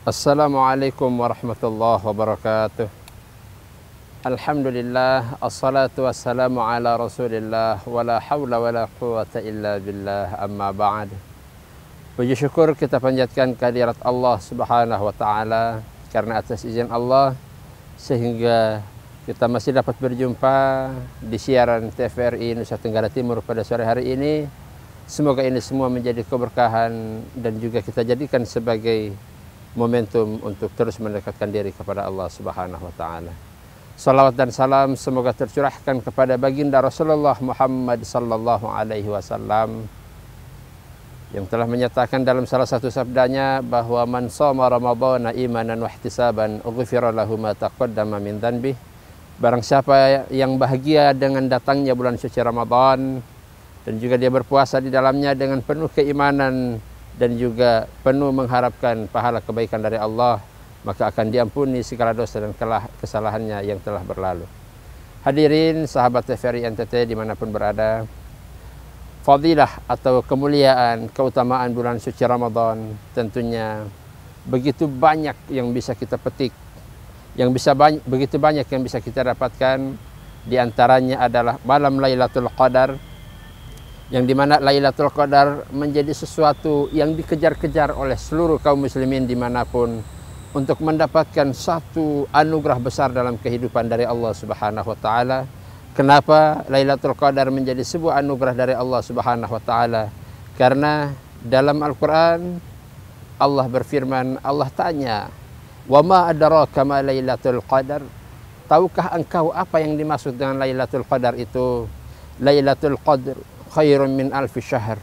Assalamualaikum warahmatullahi wabarakatuh. Alhamdulillah, assalatu wassalamu ala rasulillah, wala hawla wala quwata illa billah, amma ba'd. Puji syukur kita panjatkan kehadirat Allah subhanahu wa ta'ala, karena atas izin Allah sehingga kita masih dapat berjumpa di siaran TVRI Nusa Tenggara Timur pada sore hari ini. Semoga ini semua menjadi keberkahan dan juga kita jadikan sebagai momentum untuk terus mendekatkan diri kepada Allah subhanahu wa ta'ala. Salawat dan salam semoga tercurahkan kepada baginda Rasulullah Muhammad sallallahu alaihi wasallam yang telah menyatakan dalam salah satu sabdanya bahwa man shoma ramadhana imanan wa ihtisaban ughfira lahu ma taqaddama min dhanbih. Barang siapa yang bahagia dengan datangnya bulan suci Ramadan dan juga dia berpuasa di dalamnya dengan penuh keimanan dan juga penuh mengharapkan pahala kebaikan dari Allah, maka akan diampuni segala dosa dan kesalahannya yang telah berlalu. Hadirin sahabat TVRI NTT dimanapun berada, fadilah atau kemuliaan, keutamaan bulan suci Ramadan tentunya begitu banyak yang bisa kita petik, begitu banyak yang bisa kita dapatkan. Di antaranya adalah malam Lailatul Qadar, yang dimana Lailatul Qadar menjadi sesuatu yang dikejar-kejar oleh seluruh kaum muslimin dimanapun untuk mendapatkan satu anugerah besar dalam kehidupan dari Allah subhanahu wa ta'ala. Kenapa Lailatul Qadar menjadi sebuah anugerah dari Allah subhanahu wa ta'ala? Karena dalam Al-Quran Allah berfirman, Allah tanya, "Wa ma adraka ma Lailatul Qadar?" Tahukah engkau apa yang dimaksud dengan Lailatul Qadar itu? Lailatul Qadar khairun min alfi syahr.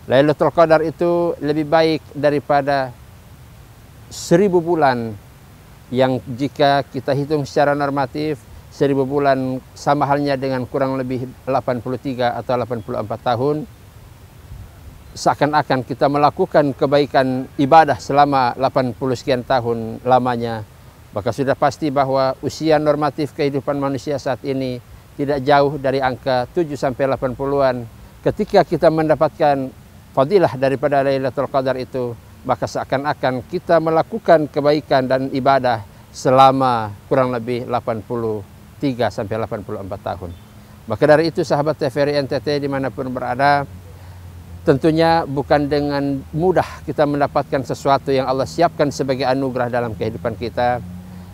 Lailatul Qadar itu lebih baik daripada 1000 bulan, yang jika kita hitung secara normatif 1000 bulan sama halnya dengan kurang lebih 83 atau 84 tahun. Seakan-akan kita melakukan kebaikan ibadah selama 80 sekian tahun lamanya, maka sudah pasti bahwa usia normatif kehidupan manusia saat ini tidak jauh dari angka 7 sampai 80-an. Ketika kita mendapatkan fadilah daripada Lailatul Qadar itu, maka seakan-akan kita melakukan kebaikan dan ibadah selama kurang lebih 83 sampai 84 tahun. Maka dari itu sahabat TVRI NTT dimanapun berada, tentunya bukan dengan mudah kita mendapatkan sesuatu yang Allah siapkan sebagai anugerah dalam kehidupan kita.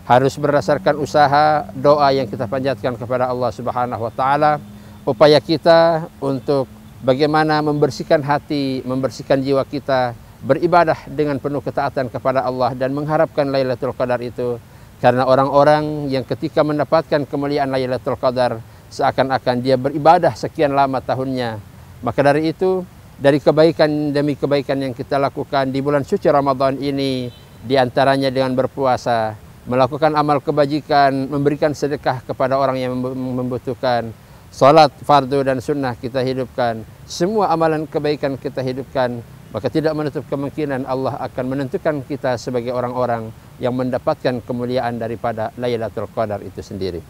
Harus berdasarkan usaha, doa yang kita panjatkan kepada Allah subhanahu wa ta'ala, upaya kita untuk bagaimana membersihkan hati, membersihkan jiwa kita, beribadah dengan penuh ketaatan kepada Allah dan mengharapkan Lailatul Qadar itu. Karena orang-orang yang ketika mendapatkan kemuliaan Lailatul Qadar, seakan-akan dia beribadah sekian lama tahunnya. Maka dari itu, dari kebaikan demi kebaikan yang kita lakukan di bulan suci Ramadan ini, diantaranya dengan berpuasa, melakukan amal kebajikan, memberikan sedekah kepada orang yang membutuhkan, salat fardu dan sunnah kita hidupkan, semua amalan kebaikan kita hidupkan, maka tidak menutup kemungkinan Allah akan menentukan kita sebagai orang-orang yang mendapatkan kemuliaan daripada Lailatul Qadar itu sendiri.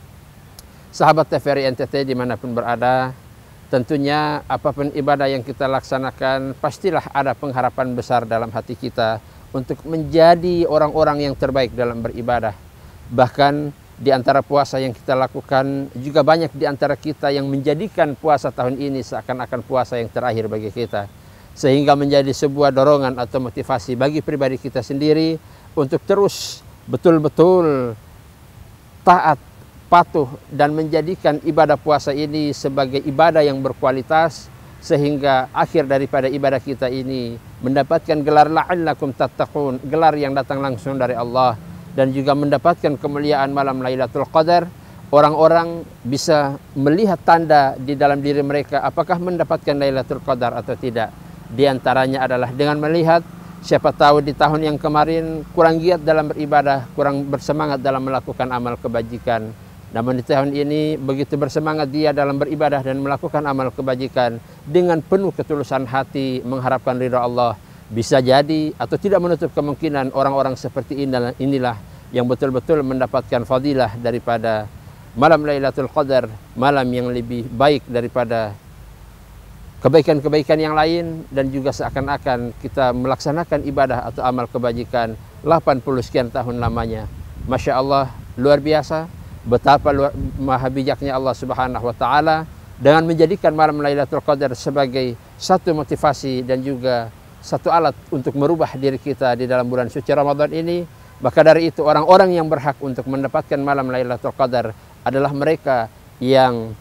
Sahabat TVRI NTT dimanapun berada, tentunya apapun ibadah yang kita laksanakan, pastilah ada pengharapan besar dalam hati kita untuk menjadi orang-orang yang terbaik dalam beribadah. Bahkan di antara puasa yang kita lakukan, juga banyak di antara kita yang menjadikan puasa tahun ini seakan-akan puasa yang terakhir bagi kita, sehingga menjadi sebuah dorongan atau motivasi bagi pribadi kita sendiri untuk terus betul-betul taat, patuh, dan menjadikan ibadah puasa ini sebagai ibadah yang berkualitas, sehingga akhir daripada ibadah kita ini mendapatkan gelar la'allakum tattaqun, gelar yang datang langsung dari Allah, dan juga mendapatkan kemuliaan malam Lailatul Qadar. Orang-orang bisa melihat tanda di dalam diri mereka apakah mendapatkan Lailatul Qadar atau tidak. Di antaranya adalah dengan melihat, siapa tahu di tahun yang kemarin kurang giat dalam beribadah, kurang bersemangat dalam melakukan amal kebajikan. Namun di tahun ini begitu bersemangat dia dalam beribadah dan melakukan amal kebajikan dengan penuh ketulusan hati, mengharapkan ridha Allah. Bisa jadi atau tidak menutup kemungkinan orang-orang seperti inilah yang betul-betul mendapatkan fadilah daripada malam Lailatul Qadar, malam yang lebih baik daripada kebaikan-kebaikan yang lain, dan juga seakan-akan kita melaksanakan ibadah atau amal kebajikan 80 sekian tahun lamanya. Masya Allah, luar biasa betapa maha bijaknya Allah Subhanahu wa taala dengan menjadikan malam Lailatul Qadar sebagai satu motivasi dan juga satu alat untuk merubah diri kita di dalam bulan suci Ramadan ini. Maka dari itu orang-orang yang berhak untuk mendapatkan malam Lailatul Qadar adalah mereka yang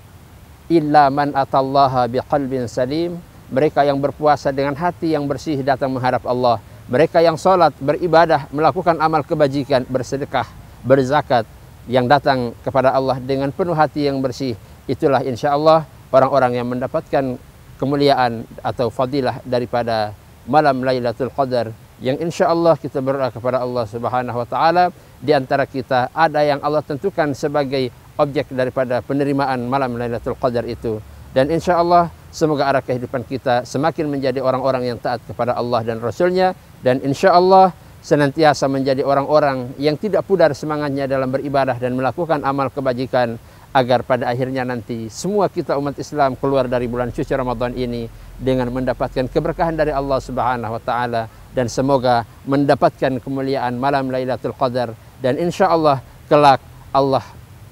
illa man atallaha biqalbin salim, mereka yang berpuasa dengan hati yang bersih datang menghadap Allah, mereka yang sholat, beribadah, melakukan amal kebajikan, bersedekah, berzakat, yang datang kepada Allah dengan penuh hati yang bersih. Itulah insya Allah orang-orang yang mendapatkan kemuliaan atau fadilah daripada malam Lailatul Qadar, yang insya Allah kita berdoa kepada Allah Subhanahu wa taala. Di antara kita ada yang Allah tentukan sebagai objek daripada penerimaan malam Lailatul Qadar itu, dan insya Allah semoga arah kehidupan kita semakin menjadi orang-orang yang taat kepada Allah dan Rasulnya, dan insya Allah senantiasa menjadi orang-orang yang tidak pudar semangatnya dalam beribadah dan melakukan amal kebajikan, agar pada akhirnya nanti semua kita umat Islam keluar dari bulan suci Ramadan ini dengan mendapatkan keberkahan dari Allah Subhanahu wa taala, dan semoga mendapatkan kemuliaan malam Lailatul Qadar, dan insya Allah kelak Allah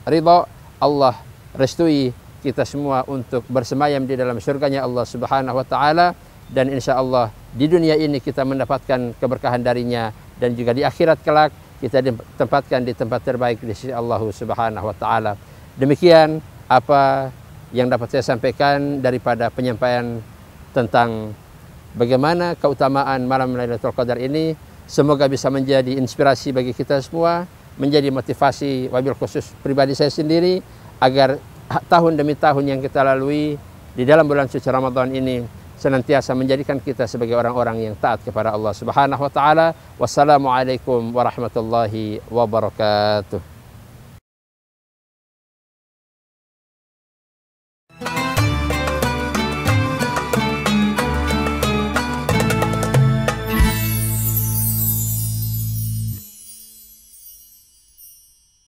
ridha, Allah restui kita semua untuk bersemayam di dalam surganya Allah Subhanahu wa taala, dan insya Allah di dunia ini kita mendapatkan keberkahan darinya, dan juga di akhirat kelak kita ditempatkan di tempat terbaik di sisi Allah Subhanahu wa taala. Demikian apa yang dapat saya sampaikan daripada penyampaian tentang bagaimana keutamaan malam Lailatul Qadar ini. Semoga bisa menjadi inspirasi bagi kita semua, menjadi motivasi wabil khusus pribadi saya sendiri, agar tahun demi tahun yang kita lalui di dalam bulan suci Ramadan ini senantiasa menjadikan kita sebagai orang-orang yang taat kepada Allah Subhanahu wa taala. Wassalamualaikum warahmatullahi wabarakatuh.